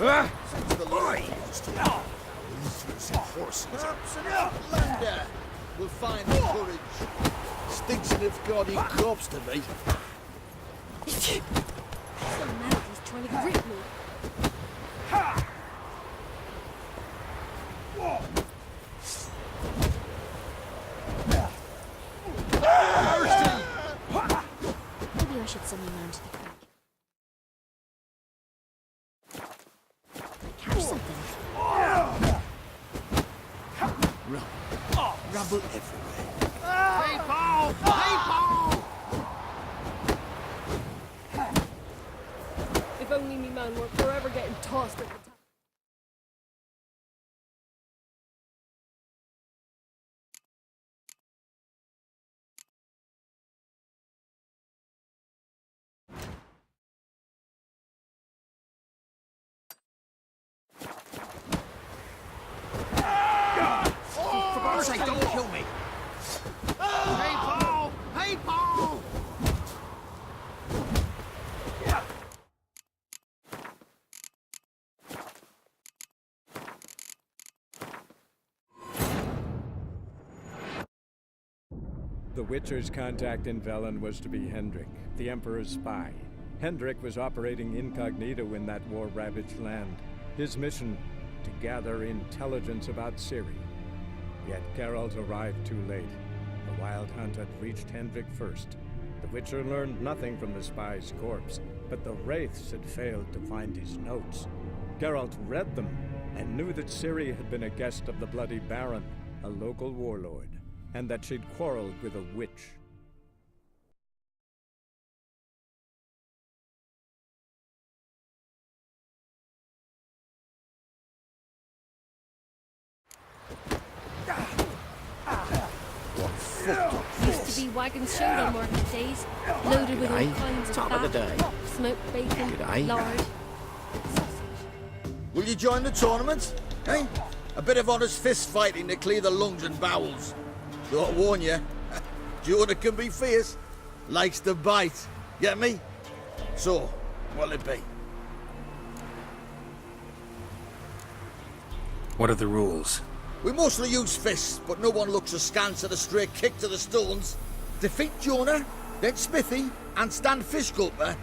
Since the Lord used to ruthless horses, perhaps an outlander will find the courage. Stinks an if God he corpse to me. Some man is trying to grip me. Maybe I should send him round to the creek. Catch something. Rumble everywhere. Hey, Paul! Hey, Paul! If only me man weren't forever getting tossed at the top. For God's sake, don't kill me! Hey, Paul! Hey, Paul! The Witcher's contact in Velen was to be Hendrik, the Emperor's spy. Hendrik was operating incognito in that war-ravaged land. His mission, to gather intelligence about Ciri. Yet Geralt arrived too late. The Wild Hunt had reached Hendrik first. The Witcher learned nothing from the spy's corpse, but the Wraiths had failed to find his notes. Geralt read them and knew that Ciri had been a guest of the Bloody Baron, a local warlord, and that she'd quarreled with a witch. Used to be Wagon's Showdown market days, loaded with all G'day. kinds of Top of the fat, day. smoked bacon, G'day. lard. Will you join the tournament? Eh? A bit of honest fist fighting to clear the lungs and bowels. Though I warn you, Jonah can be fierce. Likes to bite. Get me? So, what'll it be? What are the rules? We mostly use fists, but no one looks askance at a stray kick to the stones. Defeat Jonah, then Smithy, and stand Fishgulper,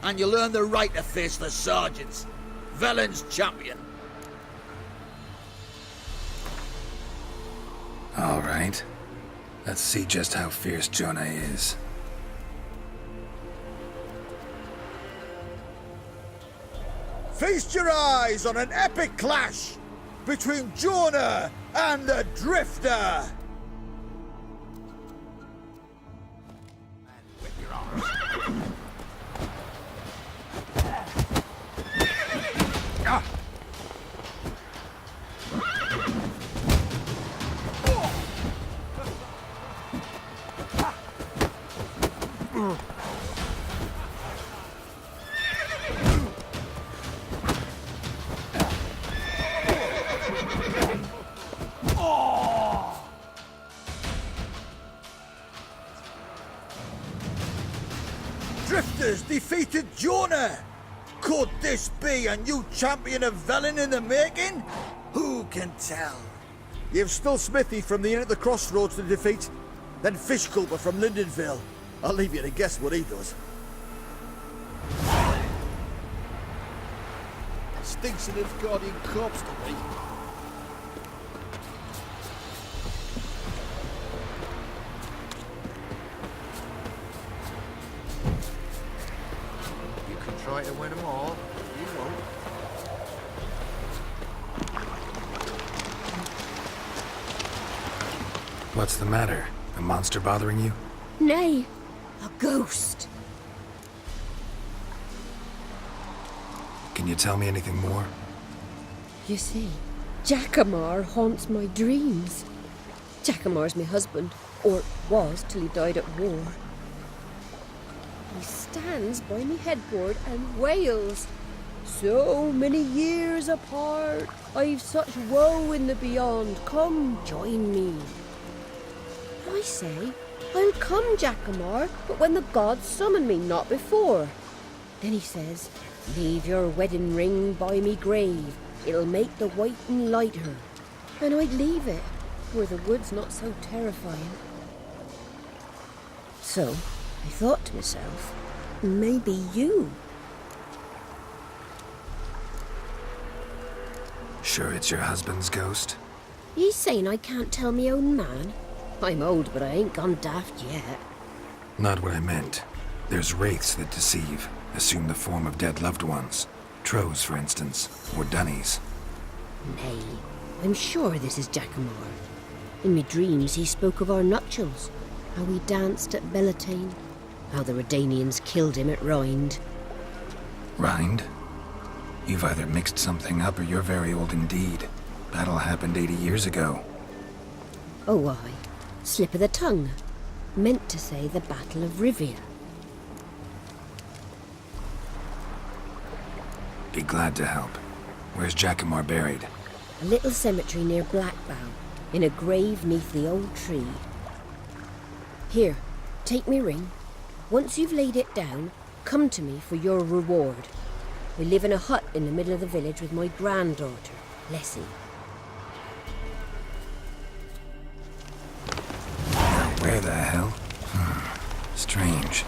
and you'll earn the right to face the sergeants. Velen's champion. All right. Let's see just how fierce Jonah is. Feast your eyes on an epic clash between Jonah and the Drifter. Drifters defeated Jonah! Could this be a new champion of Velen in the making? Who can tell? You've still Smithy from the Inn at the Crossroads to defeat, then Fishgulper from Lindenville. I'll leave you to guess what he does. Stinks an Nilfgaardian corpse to me. You can try to win them all. You won't. What's the matter? A monster bothering you? Nay, a ghost. Can you tell me anything more? You see, Jackamar haunts my dreams. Jackamar's my husband, or was till he died at war. He stands by me headboard and wails. So many years apart, I've such woe in the beyond. Come, join me. I say, I'll come, Jackamar, but when the gods summon me, not before. Then he says, Leave your wedding ring by me grave. It'll make the waiting lighter. And I'd leave it where the wood's not so terrifying. So, I thought to myself, maybe you. Sure it's your husband's ghost? You saying I can't tell me own man? I'm old, but I ain't gone daft yet. Not what I meant. There's wraiths that deceive, assume the form of dead loved ones. Trows, for instance, or dunnies. Nay, I'm sure this is Jackamar. In me dreams he spoke of our nuptials, how we danced at Bellatane, how the Redanians killed him at Rind. Rind? You've either mixed something up or you're very old indeed. Battle happened 80 years ago. Oh, aye. Slip of the tongue. Meant to say the Battle of Rivia. Be glad to help. Where's Jackamar buried? A little cemetery near Blackbough, in a grave neath the old tree. Here, take me ring. Once you've laid it down, come to me for your reward. We live in a hut in the middle of the village with my granddaughter, Lessie. Where the hell? Strange.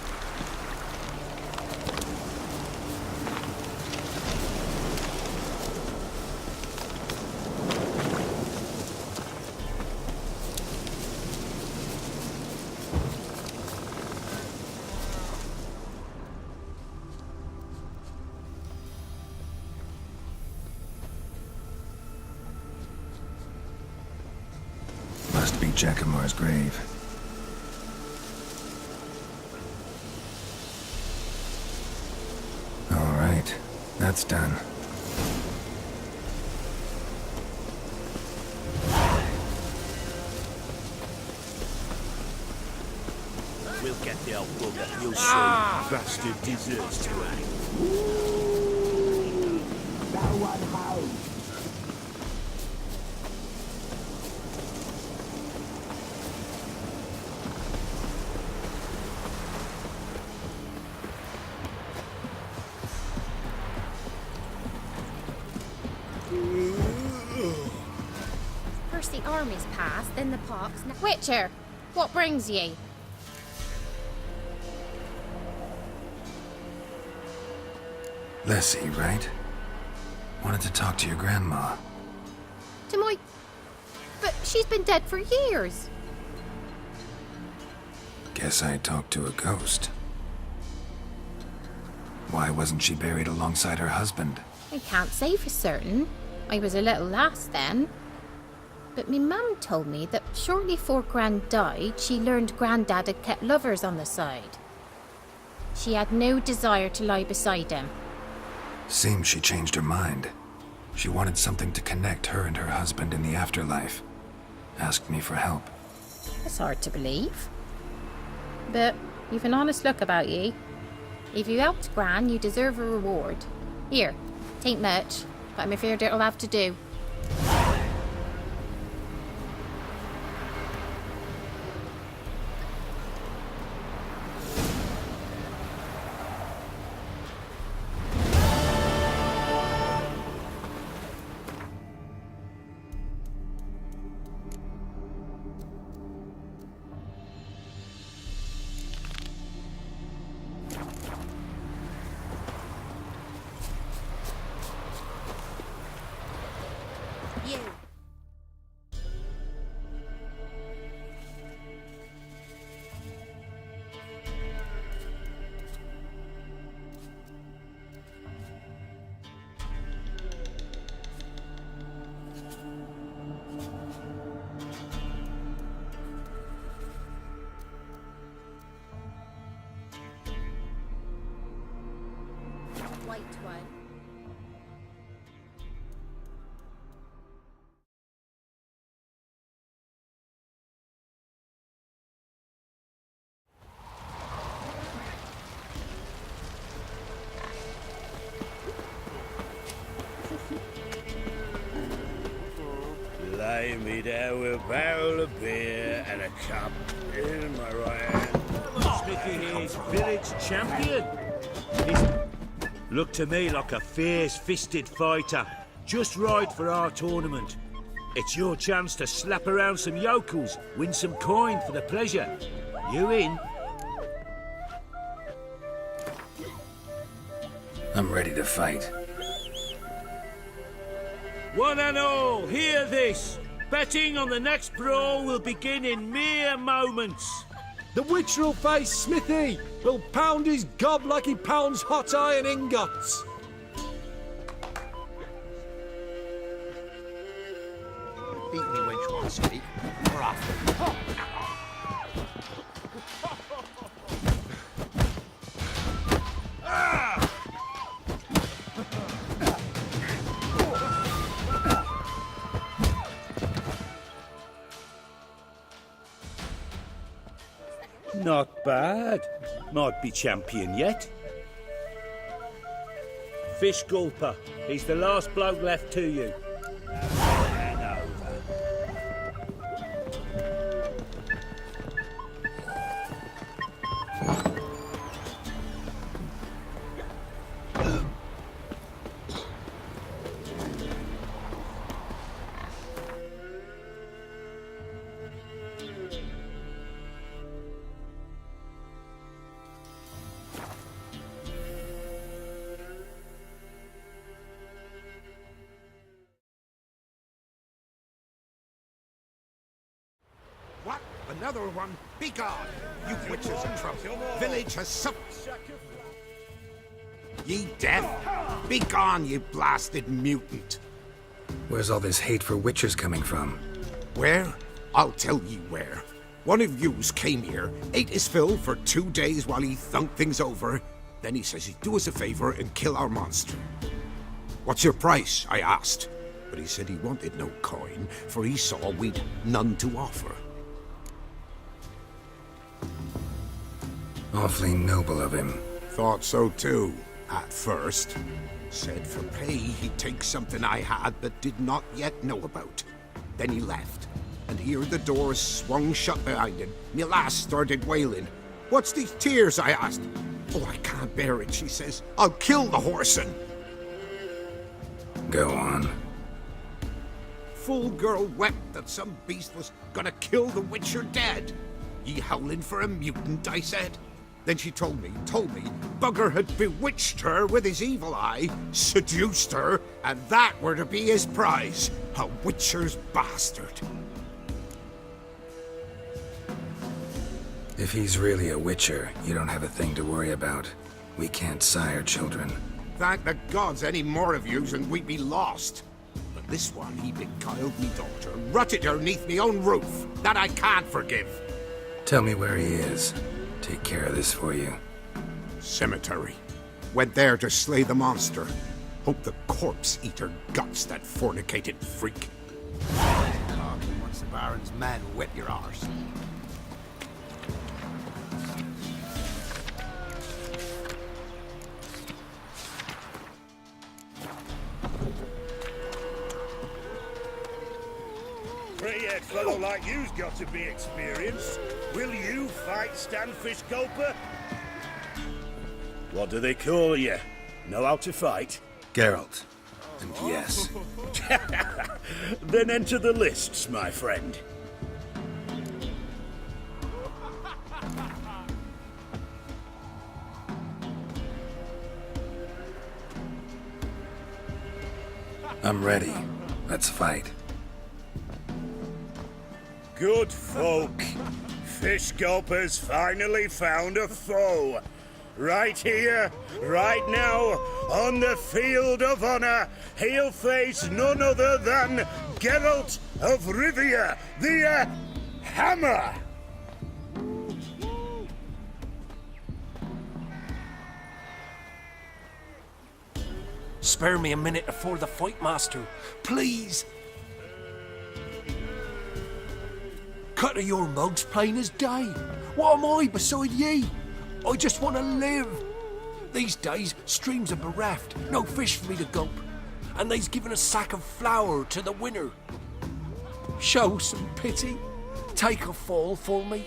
Must be Jackamar's grave. All right, that's done. We'll get the old bugger. You'll see. Bastard deserves to hang. First the armies pass, then the pox. Witcher, what brings ye? Lessie, right? Wanted to talk to your grandma. To my... But she's been dead for years. Guess I talked to a ghost. Why wasn't she buried alongside her husband? I can't say for certain. I was a little lass then. But me mum told me that shortly before Gran died, she learned Grandad had kept lovers on the side. She had no desire to lie beside him. Seems she changed her mind. She wanted something to connect her and her husband in the afterlife. Asked me for help. It's hard to believe. But you've an honest look about ye. If you helped Gran, you deserve a reward. Here, tain't much, but I'm afraid it'll have to do. You. White one. Lay me there with a barrel of beer and a cup in my right hand. Smithy here's village champion. Look to me like a fierce-fisted fighter, just right for our tournament. It's your chance to slap around some yokels, win some coin for the pleasure. You in? I'm ready to fight. One and all, hear this. Betting on the next brawl will begin in mere moments. The Witcher will face Smithy. He'll pound his gob like he pounds hot iron ingots. Beat me when you want to speak. We're off. Not bad. Might be champion yet. Fish Gulper. He's the last bloke left to you. And over. What? Another one? Be gone! You witches of trouble. Village has suffered. Ye deaf? Be gone, you blasted mutant. Where's all this hate for witchers coming from? Where? I'll tell ye where. One of yous came here, ate his fill for 2 days while he thunked things over. Then he says he'd do us a favor and kill our monster. What's your price? I asked. But he said he wanted no coin, for he saw we'd none to offer. Awfully noble of him. Thought so too, at first. Said for pay he'd take something I had but did not yet know about. Then he left, and here the doors swung shut behind him. Me lass started wailing. What's these tears? I asked. Oh, I can't bear it, she says. I'll kill the whoreson. Go on. Fool girl wept that some beast was gonna kill the Witcher dead. Ye howling for a mutant, I said. Then she told me, Bugger had bewitched her with his evil eye, seduced her, and that were to be his prize. A Witcher's bastard. If he's really a witcher, you don't have a thing to worry about. We can't sire children. Thank the gods any more of yous and we'd be lost. But this one, he beguiled me daughter, rutted her neath me own roof. That I can't forgive. Tell me where he is. Take care of this for you. Cemetery. Went there to slay the monster. Hope the corpse eater guts that fornicated freak. Once the Baron's men whip your arse. Three-head fellow like you's got to be experienced. Will you fight Stanfish Gulper? What do they call you? Know how to fight? Geralt. And yes. Then enter the lists, my friend. I'm ready. Let's fight. Good folk. Fish Gulper's finally found a foe. Right here, right now, on the field of honor, he'll face none other than Geralt of Rivia, the Hammer. Spare me a minute before the fight, master. Please. Cut of your mug's plain as day. What am I beside ye? I just want to live. These days, streams are bereft. No fish for me to gulp. And they's given a sack of flour to the winner. Show some pity. Take a fall for me.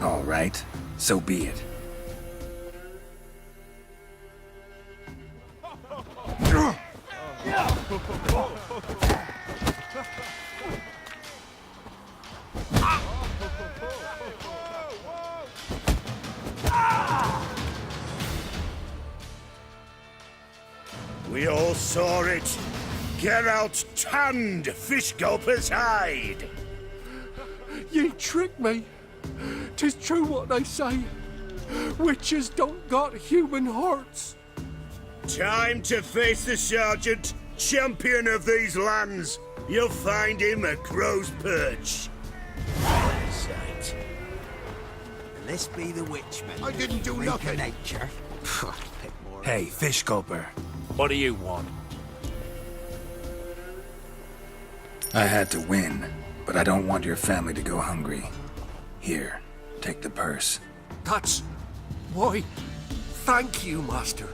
All right, so be it. We all saw it. Geralt tanned Fish Gulper's hide. Ye tricked me. 'Tis true what they say. Witches don't got human hearts. Time to face the sergeant, champion of these lands. You'll find him at Crow's Perch. Sight. This be the witchman. I didn't do nothing. Nature. Hey, Fish Gulper. What do you want? I had to win, but I don't want your family to go hungry. Here, take the purse. That's... Why, thank you, Master.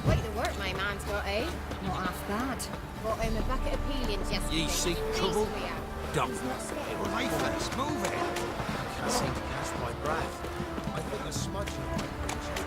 Quite the work my man's got, eh? Not half bad. Bought him a bucket of peelings yesterday. Ye seek Beast trouble? we are. Don't. He's not scared. It was my face moving. I can't seem to catch my breath. I think a smudge in my creature.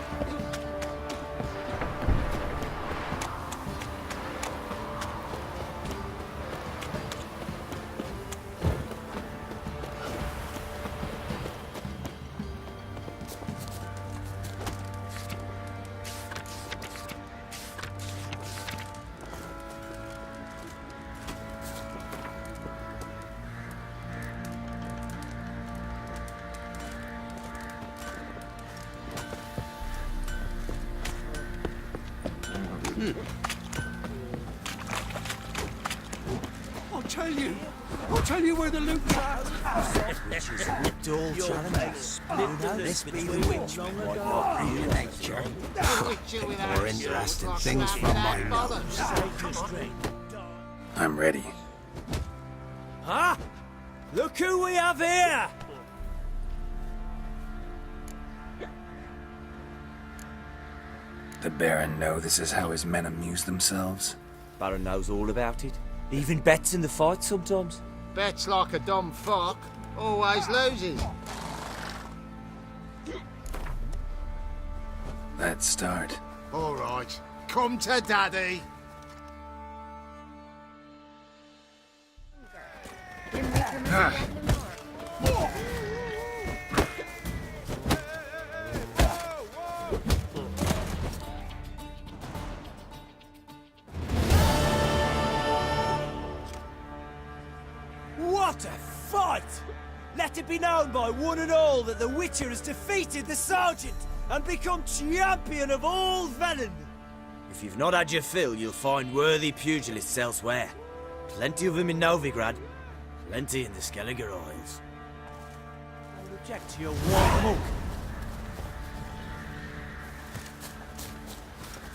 I'll tell you where the loot is. Dull challenge. This be the witchman. Real nature. More interesting things from my nose. I'm ready. Huh? Look who we have here! The Baron know this is how his men amuse themselves? Baron knows all about it. Even bets in the fight sometimes. Bets like a dumb fuck, always loses. Let's start. All right, come to Daddy. What a fight! Let it be known by one and all that the Witcher has defeated the Sergeant and become champion of all Velen. If you've not had your fill, you'll find worthy pugilists elsewhere. Plenty of them in Novigrad, plenty in the Skelliger Isles. I reject your white monk.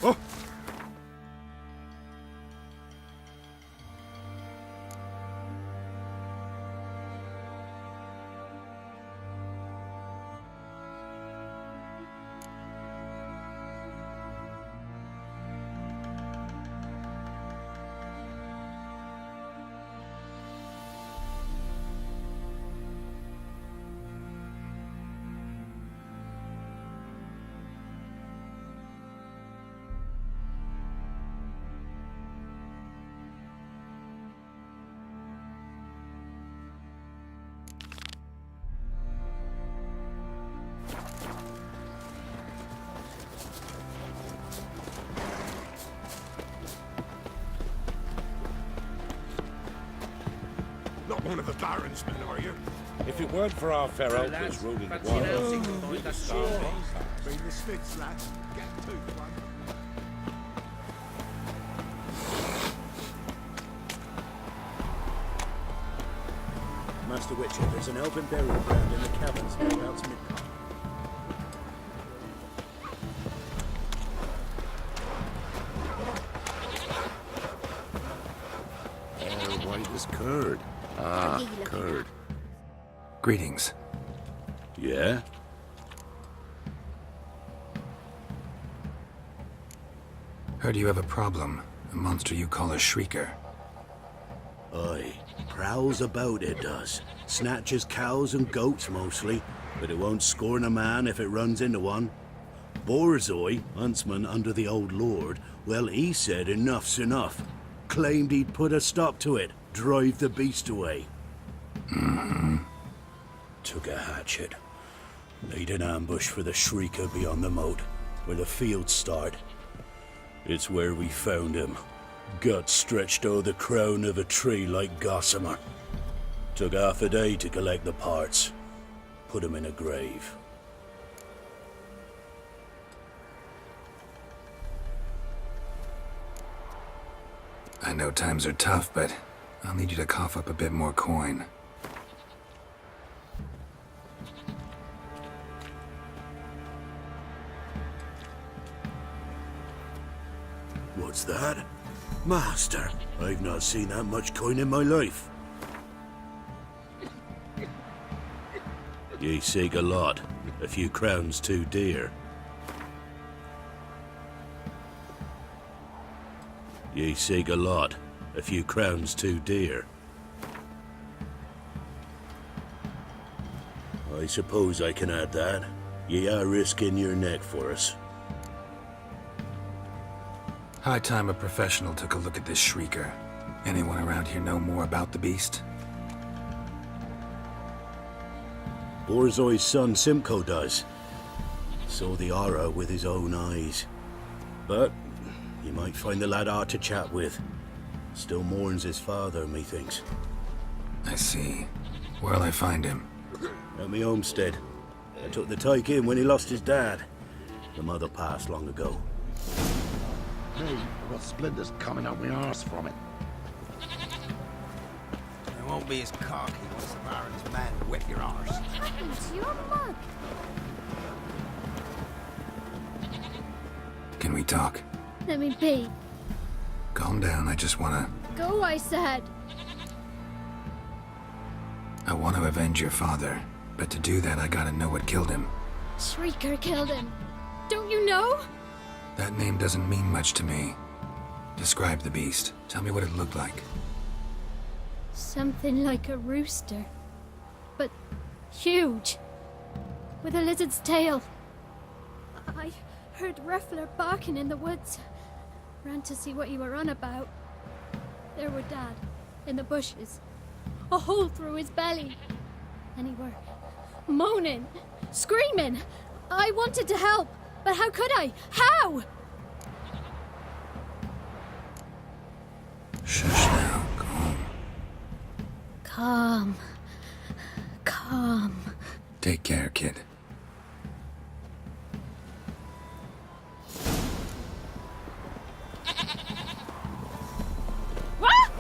Oh. Not one of the Baron's men, are you? If it weren't for our fair uncles ruling the world, we'd have starved all fast. Bring the Smiths, lad. Get to one. Master Witcher, there's an elven burial ground in the caverns nearabouts Midgard. White as curd. Ah, curd. Greetings. Yeah? Heard you have a problem. A monster you call a Shrieker. Aye. Prowls about, it does. Snatches cows and goats mostly, but it won't scorn a man if it runs into one. Borzoi, huntsman under the old lord, well, he said enough's enough. Claimed he'd put a stop to it, drive the beast away. Took a hatchet. Laid an ambush for the Shrieker beyond the moat, where the fields start. It's where we found him. Guts stretched o'er the crown of a tree like gossamer. Took half a day to collect the parts. Put him in a grave. I know times are tough, but I'll need you to cough up a bit more coin. What's that? Master, I've not seen that much coin in my life. Ye seek a lot. A few crowns too dear. Ye seek a lot. A few crowns too dear. I suppose I can add that. Ye are risking your neck for us. High time a professional took a look at this Shrieker. Anyone around here know more about the beast? Borzoi's son Simcoe does. Saw the aura with his own eyes. But you might find the lad hard to chat with. Still mourns his father, methinks. I see. Where'll I find him? At me homestead. I took the tyke in when he lost his dad. The mother passed long ago. Hey, I've got splinters coming out my arse from it. It won't be as cocky as the Baron's man whip your arse. What happened to your mug? Can we talk? Let me be. Calm down, I just wanna... Go, I said. I want to avenge your father, but to do that I gotta know what killed him. Shrieker killed him. Don't you know? That name doesn't mean much to me. Describe the beast. Tell me what it looked like. Something like a rooster. But huge. With a lizard's tail. I heard Ruffler barking in the woods. Ran to see what you were on about. There were Dad, in the bushes. A hole through his belly. And he were moaning, screaming. I wanted to help, but how could I? How? Shush now, calm. Calm. Calm. Take care, kid. What?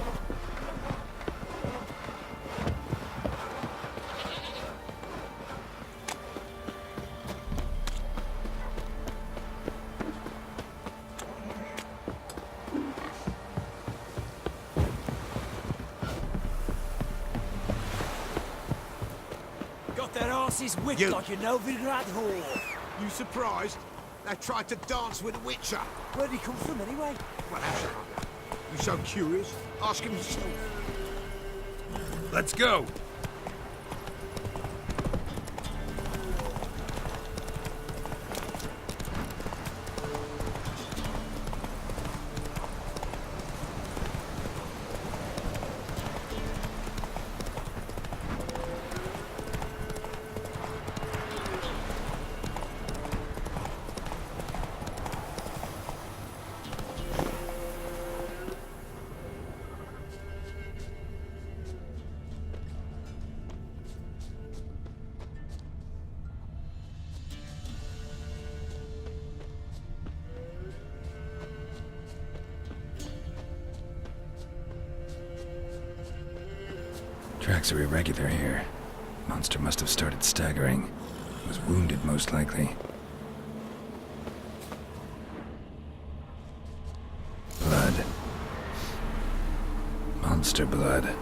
Got their asses whipped You- like a Novigrad whore. You surprised? They tried to dance with a Witcher. Where'd he come from anyway? Well, how's it? You so curious? Ask him yourself. Let's go. Tracks are irregular here. Monster must have started staggering. Was wounded, most likely. Blood. Monster blood.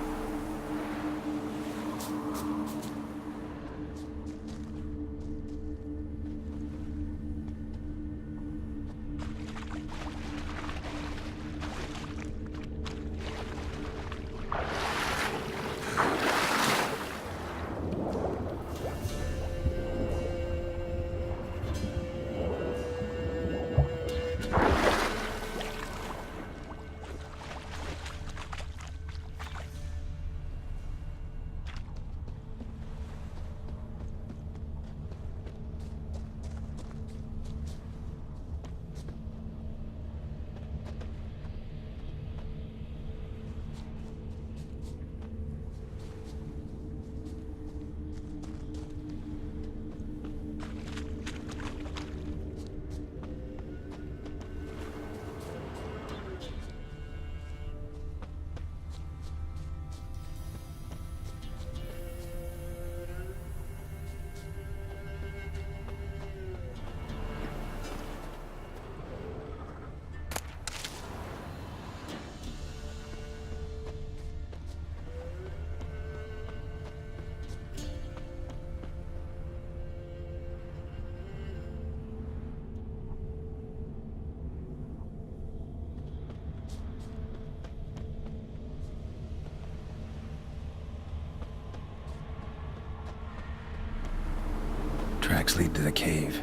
Tracks lead to the cave.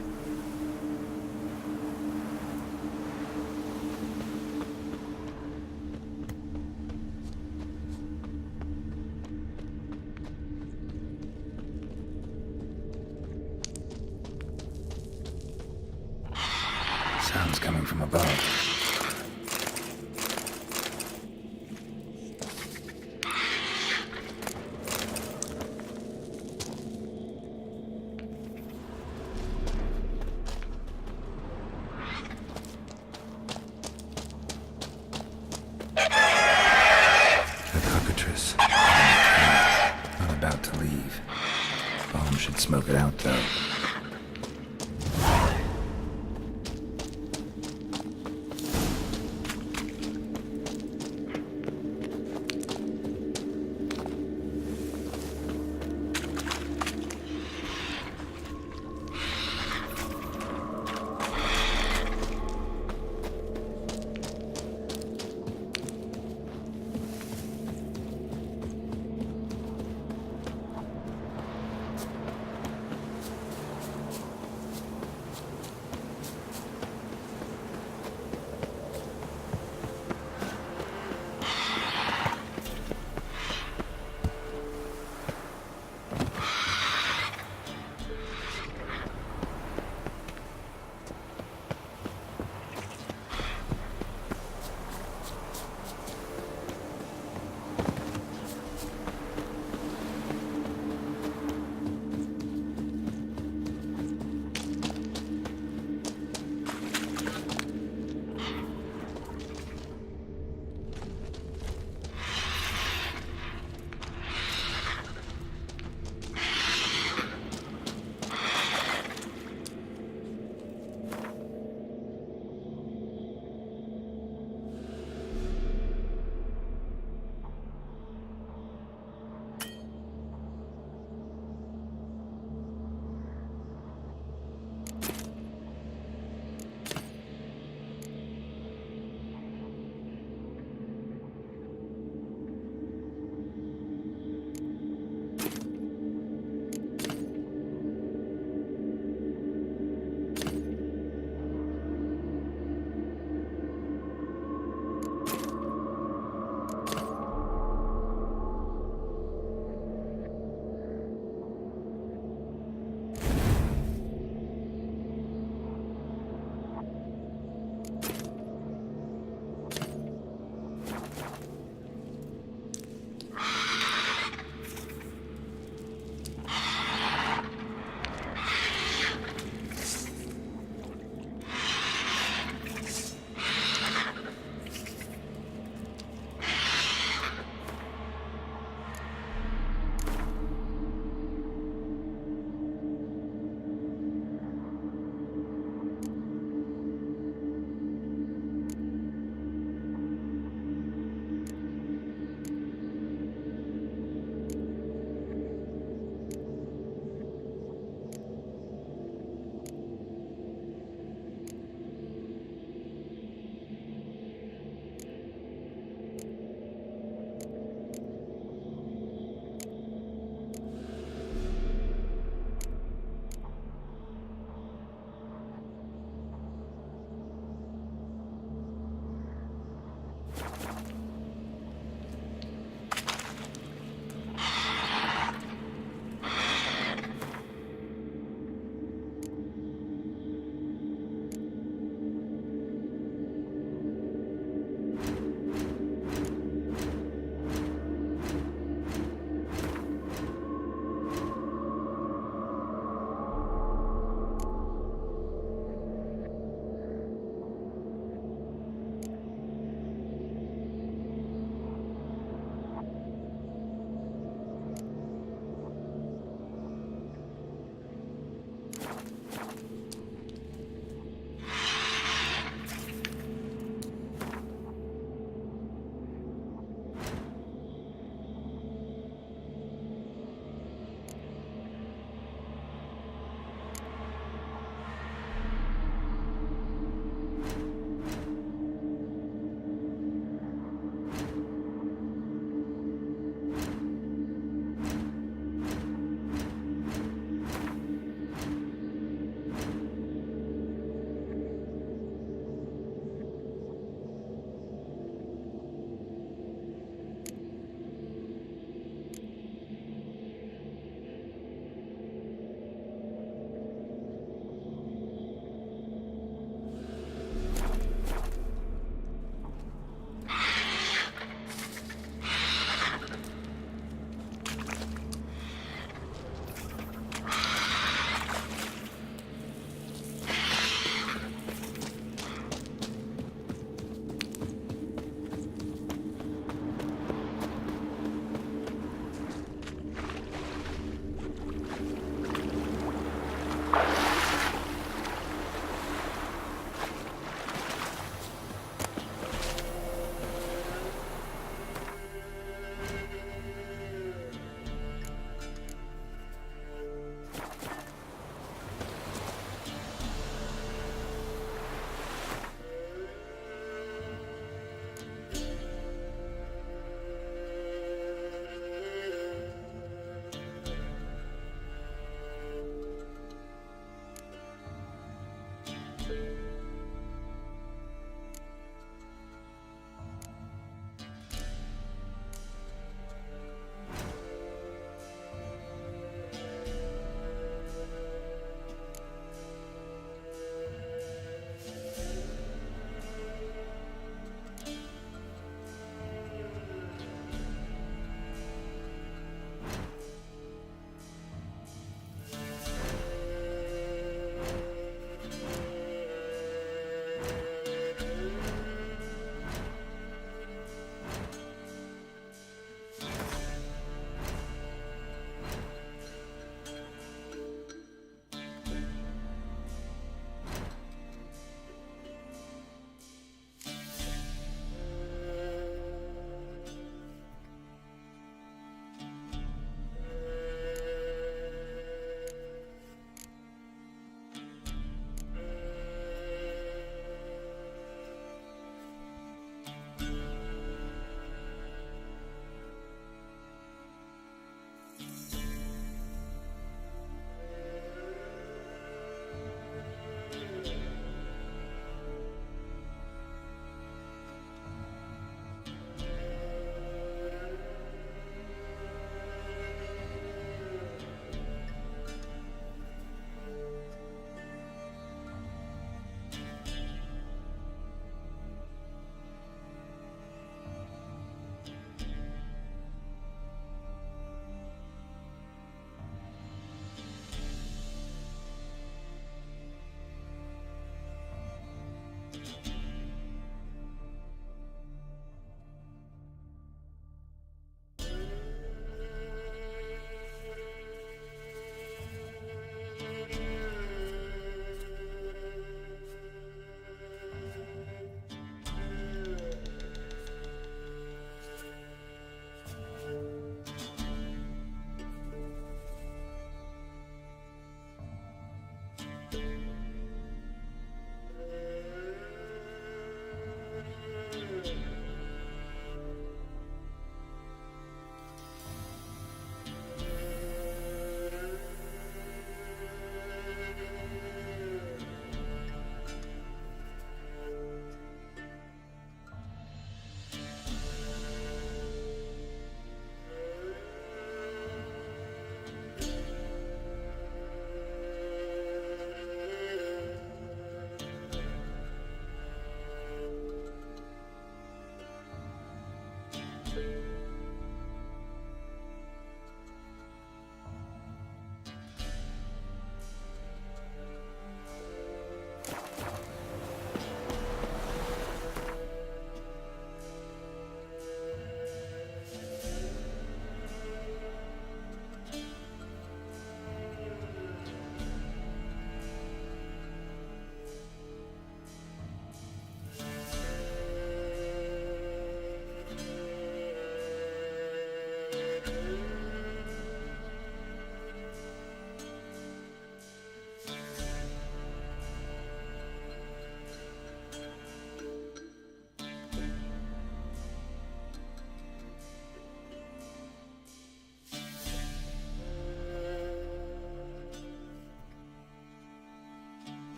Sounds coming from above. Not about to leave. Bomb should smoke it out, though.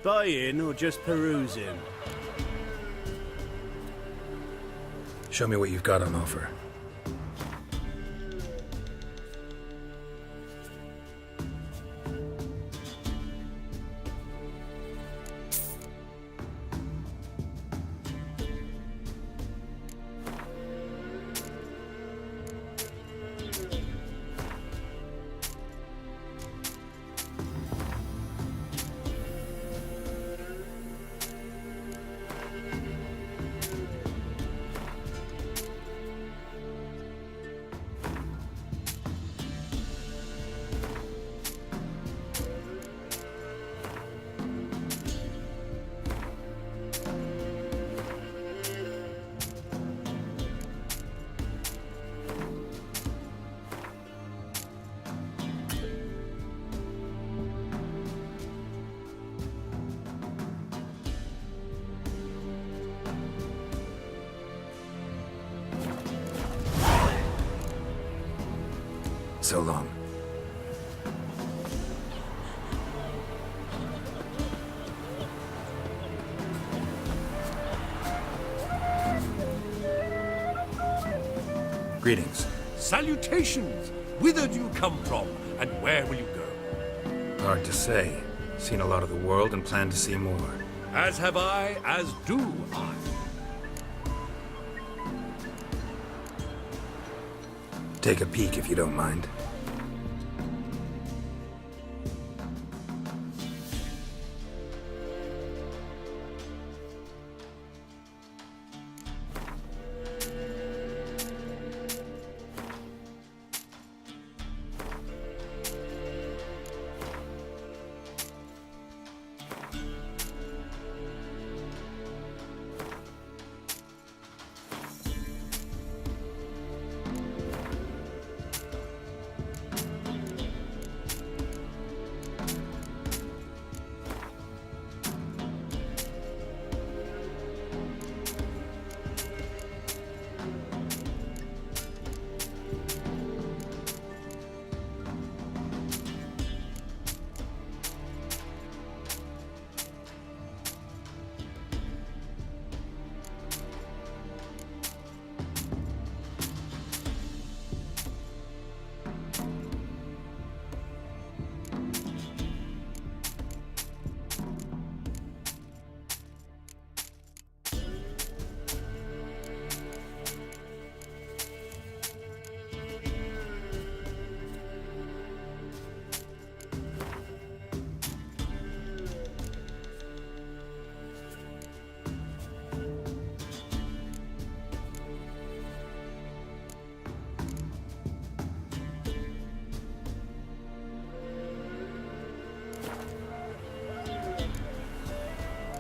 Buying or just perusing? Show me what you've got on offer. So long. Greetings. Salutations! Whither do you come from, and where will you go? Hard to say. Seen a lot of the world and plan to see more. As have I, as do I. Take a peek if you don't mind.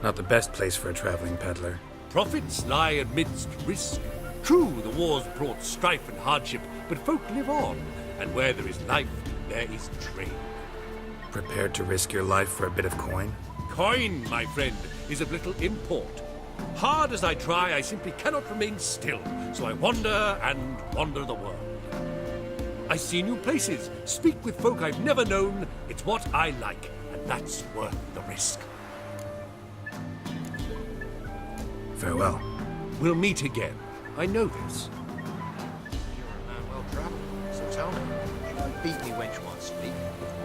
Not the best place for a traveling peddler. Profits lie amidst risk. True, the war's brought strife and hardship, but folk live on, and where there is life, there is trade. Prepared to risk your life for a bit of coin? Coin, my friend, is of little import. Hard as I try, I simply cannot remain still, so I wander and wander the world. I see new places, speak with folk I've never known. It's what I like, and that's worth the risk. Farewell. We'll meet again. I know this. You're a man well travelled, so tell me, you don't beat me wench once speak.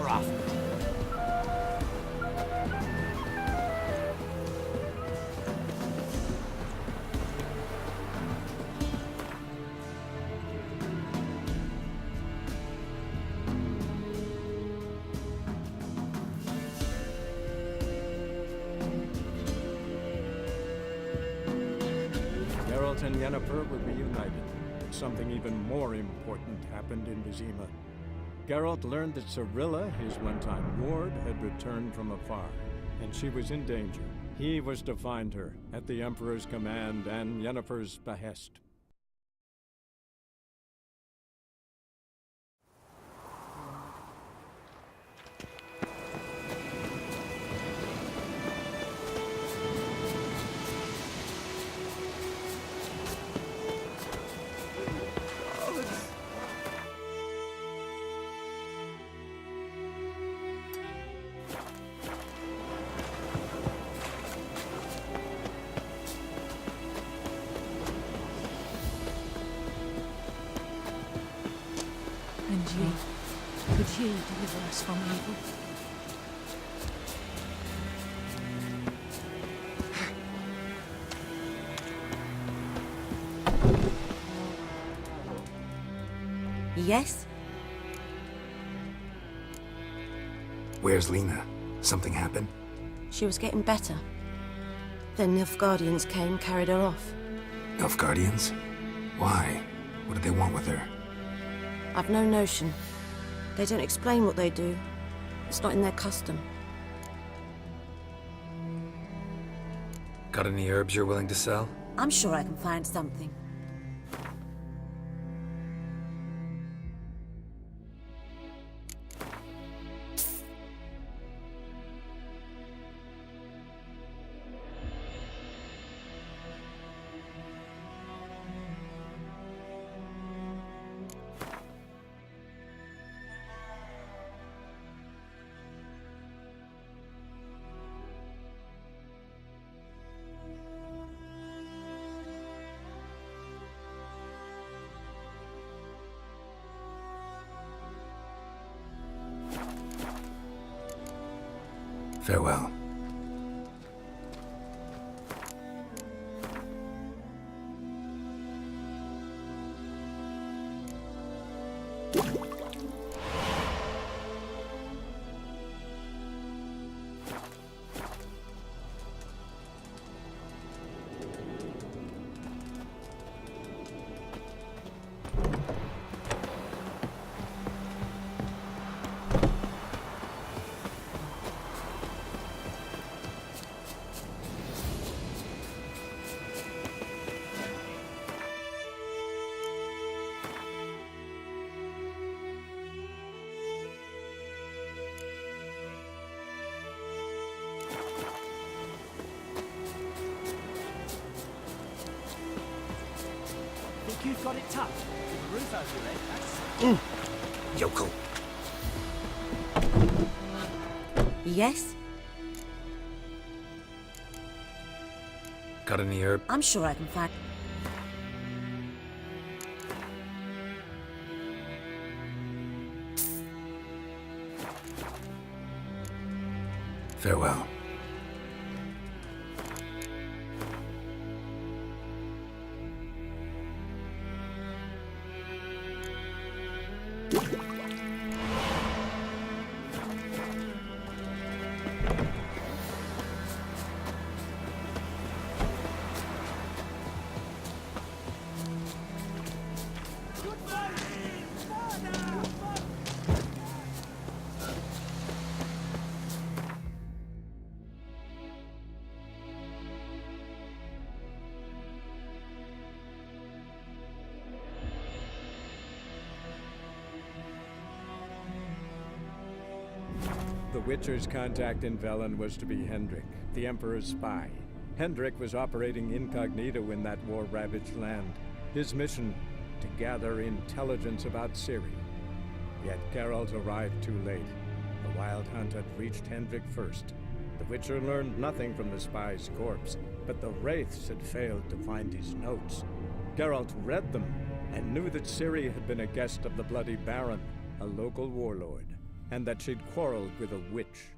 We're off. Geralt and Yennefer were reunited, but something even more important happened in Vizima. Geralt learned that Cirilla, his one-time ward, had returned from afar, and she was in danger. He was to find her, at the Emperor's command and Yennefer's behest. Could ye deliver us from evil? Yes? Where's Lena? Something happened? She was getting better. Then Nilfgaardians came, carried her off. Nilfgaardians? Why? What do they want with her? I've no notion. They don't explain what they do. It's not in their custom. Got any herbs you're willing to sell? I'm sure I can find something. Farewell. Think you've got it tough? With the roof over your head, that's... Yokel. Yes? Got any herb? I'm sure I can find... Farewell. The Witcher's contact in Velen was to be Hendrik, the Emperor's spy. Hendrik was operating incognito in that war-ravaged land. His mission, to gather intelligence about Ciri. Yet Geralt arrived too late. The Wild Hunt had reached Hendrik first. The Witcher learned nothing from the spy's corpse, but the Wraiths had failed to find his notes. Geralt read them, and knew that Ciri had been a guest of the Bloody Baron, a local warlord, and that she'd quarreled with a witch.